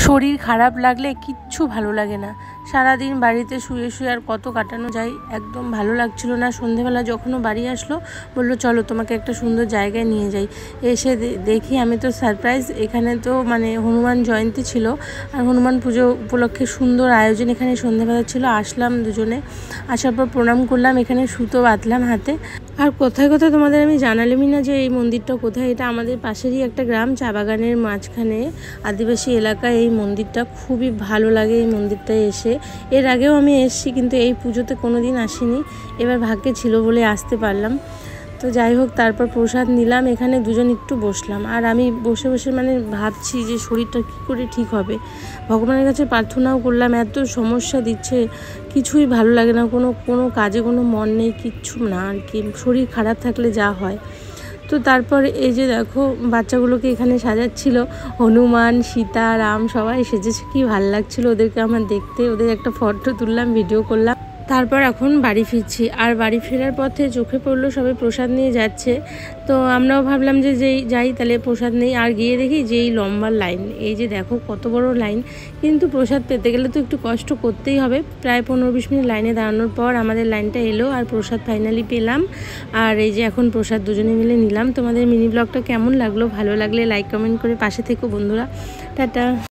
শরীর খারাপ লাগলে কিচ্ছু ভালো লাগে না। সারাদিন বাড়িতে শুয়ে শুয়ে আর কত কাটানো যায়, একদম ভালো লাগছিল না। সন্ধেবেলা যখনও বাড়ি আসলো বললো চলো তোমাকে একটা সুন্দর জায়গায় নিয়ে যাই। এসে দেখি আমি তো সারপ্রাইজ, এখানে তো মানে হনুমান জয়ন্তী ছিল আর হনুমান পুজো উপলক্ষে সুন্দর আয়োজন এখানে সন্ধেবেলা ছিল। আসলাম দুজনে, আসার পর প্রণাম করলাম, এখানে সুতো বাঁধলাম হাতে। আর কোথায় কোথায় তোমাদের আমি জানালামই না যে এই মন্দিরটা কোথায়। এটা আমাদের পাশেরই একটা গ্রাম, চা বাগানের মাঝখানে আদিবাসী এলাকায় এই মন্দিরটা। খুবই ভালো লাগে এই মন্দিরটায় এসে। এর আগেও আমি এসেছি কিন্তু এই পুজোতে কোনো দিন আসিনি, এবার ভাগ্যে ছিল বলে আসতে পারলাম। তো যাই হোক, তারপর প্রসাদ নিলাম, এখানে দুজন একটু বসলাম। আর আমি বসে বসে মানে ভাবছি যে শরীরটা কী করে ঠিক হবে। ভগবানের কাছে প্রার্থনাও করলাম, এত সমস্যা দিচ্ছে, কিছুই ভালো লাগে না, কোনো কাজে কোনো মন নেই, কিচ্ছু না আর কি, শরীর খারাপ থাকলে যা হয়। তো তারপর এই যে দেখো বাচ্চাগুলোকে এখানে সাজাচ্ছিল, হনুমান, সীতা, রাম সবাই সেজেছে, কি ভালো লাগছিল ওদেরকে আমার দেখতে। ওদের একটা ফটো তুললাম, ভিডিও করলাম। তারপর এখন বাড়ি ফিরছি। আর বাড়ি ফেরার পথে চোখে পড়লো সবাই প্রসাদ নিয়ে যাচ্ছে। তো আমরাও ভাবলাম যে যাই তাহলে প্রসাদ নেই। আর গিয়ে দেখি যে এই লম্বা লাইন, এই যে দেখো কত বড় লাইন। কিন্তু প্রসাদ পেতে গেলে তো একটু কষ্ট করতেই হবে। প্রায় 15-20 মিনিট লাইনে দাঁড়ানোর পর আমাদের লাইনটা এলো আর প্রসাদ ফাইনালি পেলাম। আর এই যে এখন প্রসাদ দুজনে মিলে নিলাম। তোমাদের মিনি ব্লগটা কেমন লাগলো? ভালো লাগলে লাইক কমেন্ট করে পাশে থেকো বন্ধুরা। টাটা।